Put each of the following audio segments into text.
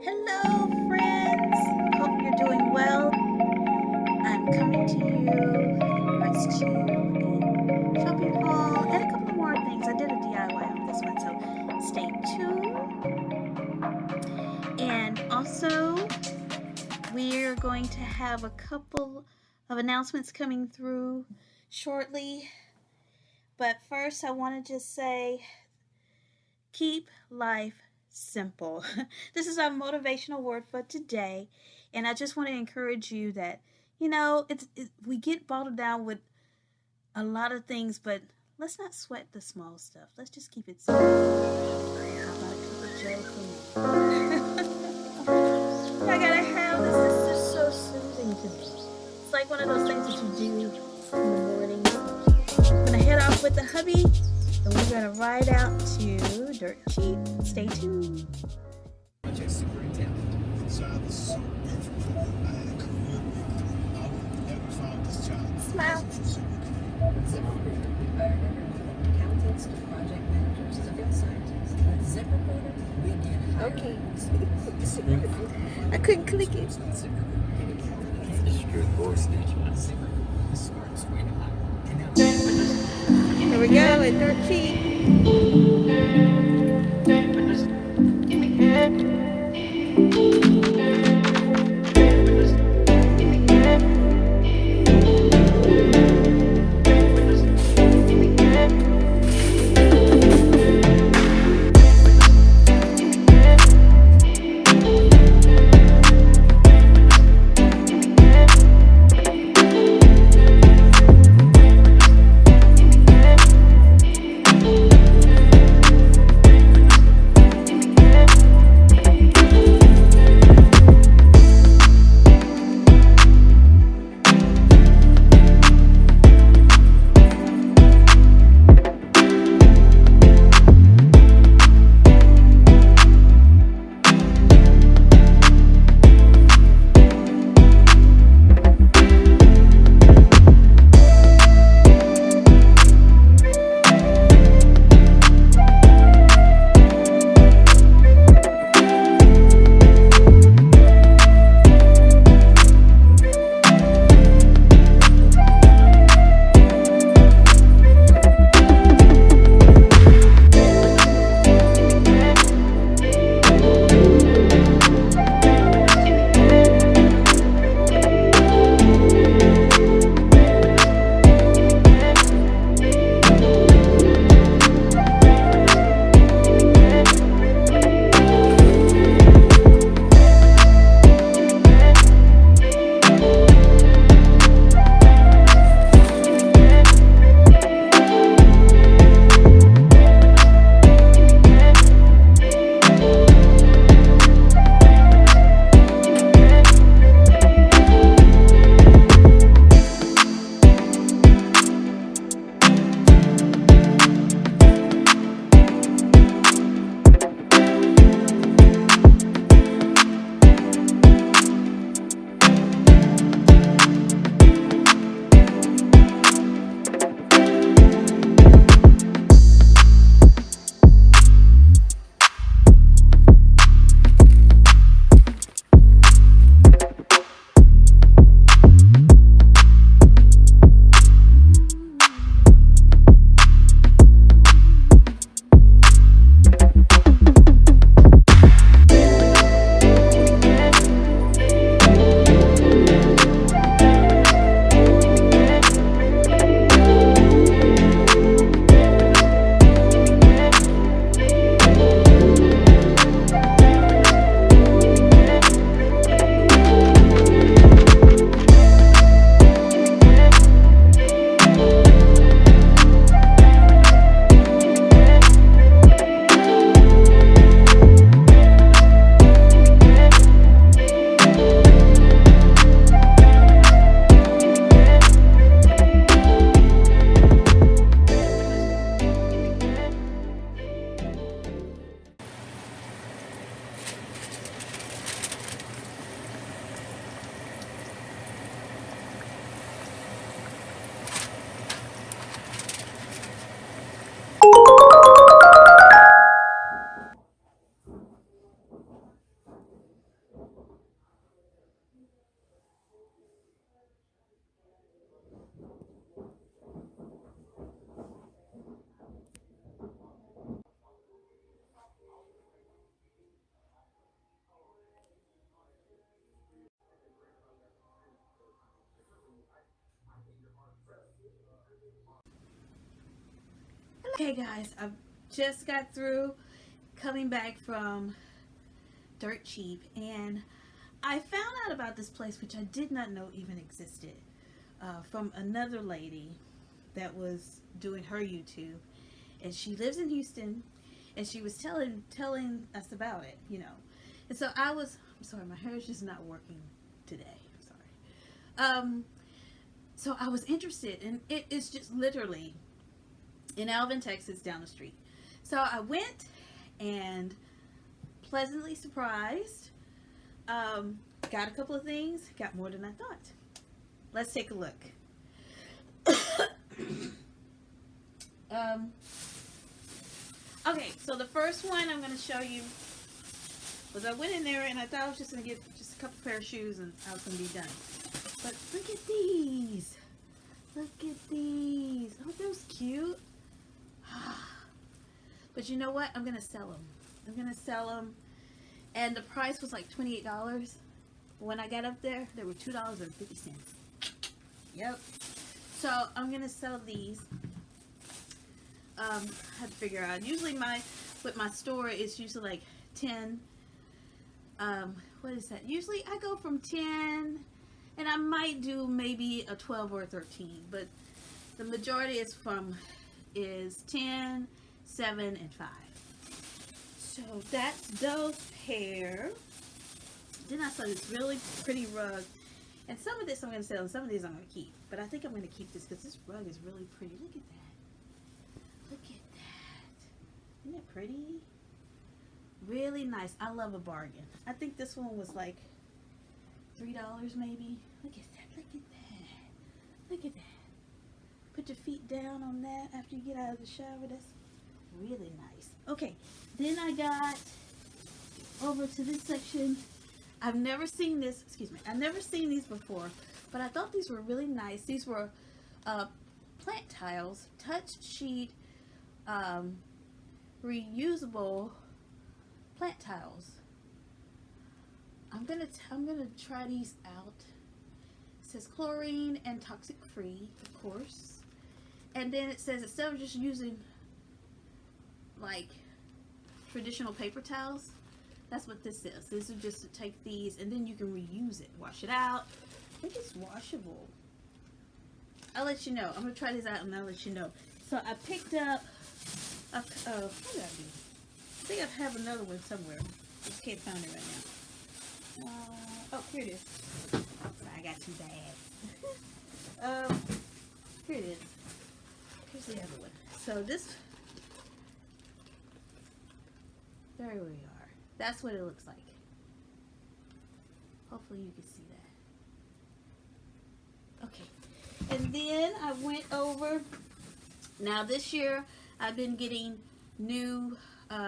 Hello, friends. Hope you're doing well. I'm coming to you in regards to a shopping haul and a couple of more things. I did a DIY on this one, so stay tuned. And also, we're going to have a couple of announcements coming through shortly. But first, I want to just say keep life simple. This is our motivational word for today. And I just want to encourage you that, we get bottled down with a lot of things, but let's not sweat the small stuff. Let's just keep it simple. How about a cup of Joe for me? I gotta have this. This is so soothing to me. It's like one of those things that you do in the morning. I'm gonna head off with the hubby, and we're gonna ride out to Dirt Cheap. Stay tuned. Project superintendent. So I was so grateful for them. I had a career breakthrough. I would never found this job. Smile. ZipRecruiter. Accountants to project managers to field scientists. With ZipRecruiter, we can hire. Okay. I couldn't click it. It's not ZipRecruiter. It's your door snitch, man. ZipRecruiter, the smartest way to hire. And now, Here we go at Dirt Cheap. Okay, guys, I just got through coming back from Dirt Cheap, and I found out about this place which I did not know even existed from another lady that was doing her YouTube, and she lives in Houston, and she was telling us about it, you know. And so I'm sorry, my hair is just not working today. I'm sorry. So I was interested, and it is just literally in Alvin, Texas, down the street. So I went and pleasantly surprised. Got a couple of things, got more than I thought. Let's take a look. Okay, so the first one I'm going to show you was I went in there and I thought I was just going to get just a couple pair of shoes and I was going to be done. But look at these. Look at these. Aren't those cute? But you know what? I'm going to sell them. I'm going to sell them. And the price was like $28. When I got up there, they were $2.50. Yep. So I'm going to sell these. I have to figure out. Usually with my store, it's usually like 10. What is that? Usually I go from 10, and I might do maybe a 12 or a 13, but the majority is 10, 7, and 5. So that's those pair. Then I saw this really pretty rug, and some of this I'm going to sell, and some of these I'm going to keep. But I think I'm going to keep this because this rug is really pretty. Look at that. Look at that. Isn't it pretty? Really nice. I love a bargain. I think this one was like $3 maybe. Look at that. Look at that. Look at that. Put your feet down on that after you get out of the shower. That's really nice. Okay, then I got over to this section. I've never seen this, excuse me, I've never seen these before, but I thought these were really nice. These were plant tiles, touch sheet, reusable plant tiles. I'm gonna try these out. It says chlorine and toxic free, of course. And then it says instead of just using like traditional paper towels, that's what this is. This is just to take these and then you can reuse it, wash it out. I think it's washable. I'll let you know. I'm gonna try these out and I'll let you know. So I picked up what did I do? I think I have another one somewhere. Just can't find it right now. Oh, here it is. Sorry, I got two bags. Here it is. Here's the other one. So this, there we are. That's what it looks like. Hopefully you can see that. Okay. And then I went over, now this year I've been getting new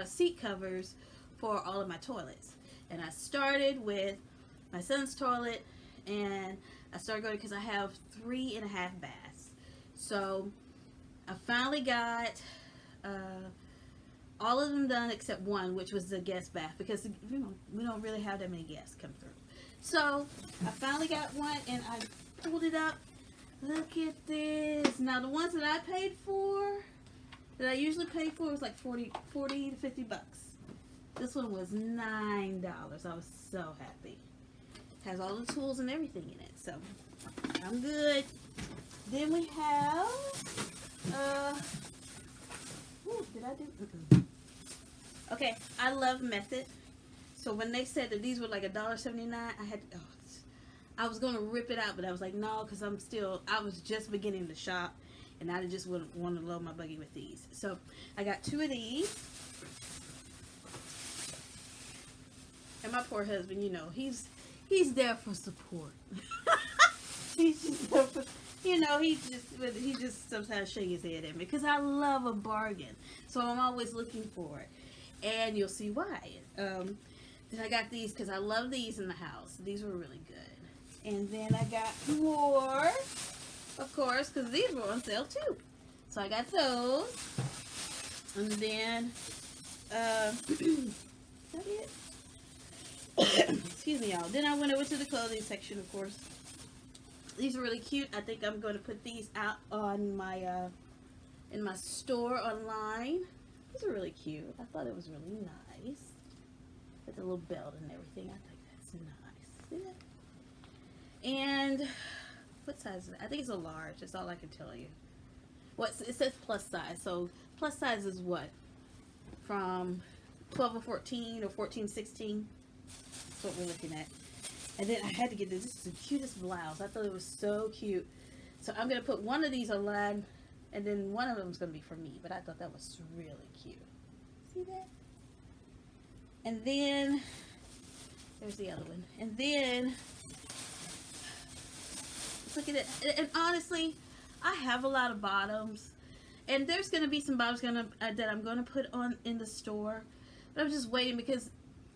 seat covers for all of my toilets. And I started with my son's toilet, and I started going because I have 3.5 baths. So I finally got all of them done except one, which was the guest bath, because you know we don't really have that many guests come through. So I finally got one and I pulled it up. Look at this. Now the ones that I paid for, that I usually pay for, was like 40 to 50 bucks. This one was $9. I was so happy. Has all the tools and everything in it, so I'm good. Then we have did I do? Okay, I love Method. So when they said that these were like $1.79, I was gonna rip it out, but I was like, no, because I was just beginning to shop, and I just wouldn't want to load my buggy with these. So I got 2 of these. And my poor husband, you know, he's there for support. He's just there for, you know, he just sometimes shake his head at me because I love a bargain. So I'm always looking for it, and you'll see why. Then I got these because I love these in the house. These were really good. And then I got more, of course, because these were on sale too. So I got those. And then, is that it? Excuse me, y'all. Then I went over to the clothing section, of course. These are really cute. I think I'm going to put these out on my in my store online. These are really cute. I thought it was really nice. With the little belt and everything. I think that's nice. See that? And what size is it? I think it's a large. That's all I can tell you. It says plus size. So plus size is what? From 12 or 14 or 14, 16. That's what we're looking at. And then I had to get this. This is the cutest blouse. I thought it was so cute. So I'm going to put one of these online, and then one of them is going to be for me. But I thought that was really cute. See that? And then, there's the other one. And then, let's look at it. And honestly, I have a lot of bottoms. And there's going to be some bottoms that I'm going to put on in the store. But I'm just waiting because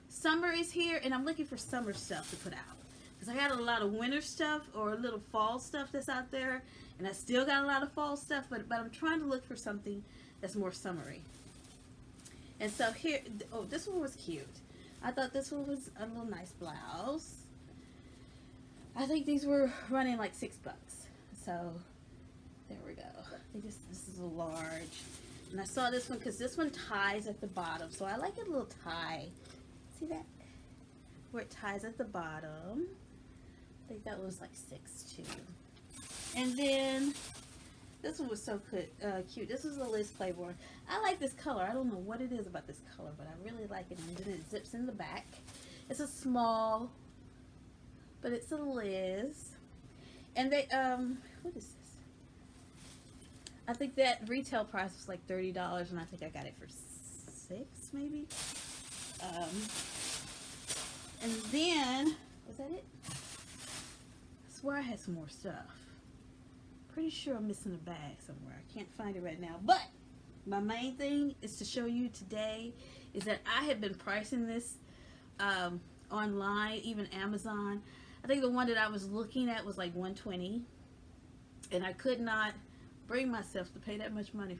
summer is here and I'm looking for summer stuff to put out. Because I got a lot of winter stuff or a little fall stuff that's out there. And I still got a lot of fall stuff. But I'm trying to look for something that's more summery. And so here, oh, this one was cute. I thought this one was a little nice blouse. I think these were running like $6. So there we go. I think this is a large. And I saw this one because this one ties at the bottom. So I like a little tie. See that? Where it ties at the bottom. I think that was like 6 too. And then this one was so cute. This is a Liz Claiborne. I like this color. I don't know what it is about this color, but I really like it. And then it zips in the back. It's a small, but it's a Liz. And they, what is this? I think that retail price was like $30, and I think I got it for $6, maybe. And then, was that it? I swear I had some more stuff. Pretty sure I'm missing a bag somewhere. I can't find it right now. But my main thing is to show you today is that I have been pricing this online, even Amazon. I think the one that I was looking at was like $120, and I could not bring myself to pay that much money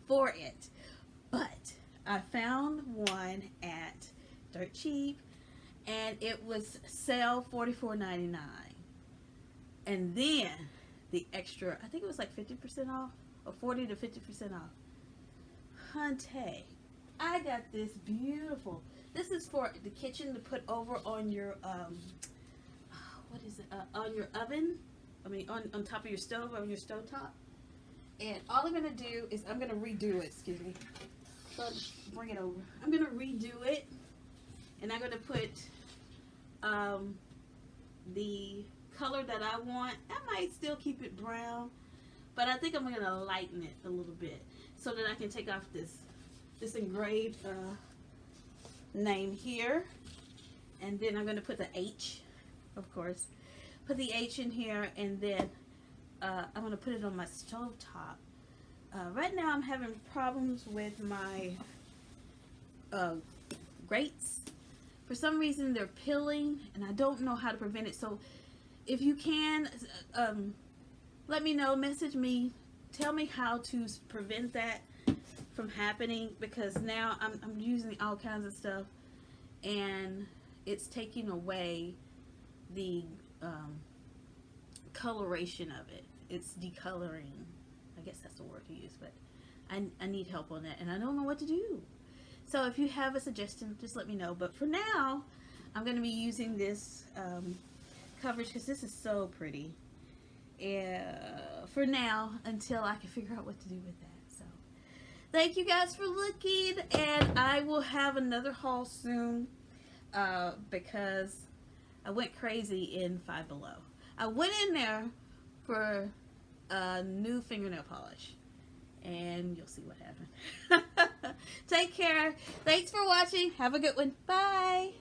for it. But I found one at Dirt Cheap, and it was sale $44.99, and then the extra, I think it was like 50% off, or 40 to 50% off. Hunte, I got this beautiful. This is for the kitchen to put over on your what is it? On your oven. I mean, on top of your stove, on your stove top. And all I'm gonna do is I'm gonna redo it. Excuse me. So I'll just bring it over. I'm gonna redo it, and I'm gonna put the color that I want. I might still keep it brown, but I think I'm gonna lighten it a little bit so that I can take off this engraved name here, and then I'm gonna put the H, of course. Put the H in here, and then I'm gonna put it on my stove top. Right now I'm having problems with my grates. For some reason they're peeling, and I don't know how to prevent it. So if you can, let me know, message me, tell me how to prevent that from happening, because now I'm using all kinds of stuff and it's taking away the coloration of it. It's decoloring. I guess that's the word to use, but I need help on that, and I don't know what to do. So if you have a suggestion, just let me know. But for now, I'm going to be using this coverage because this is so pretty. For now, until I can figure out what to do with that. So thank you guys for looking, and I will have another haul soon because I went crazy in Five Below. I went in there for a new fingernail polish, and you'll see what happened. Take care. Thanks for watching. Have a good one. Bye.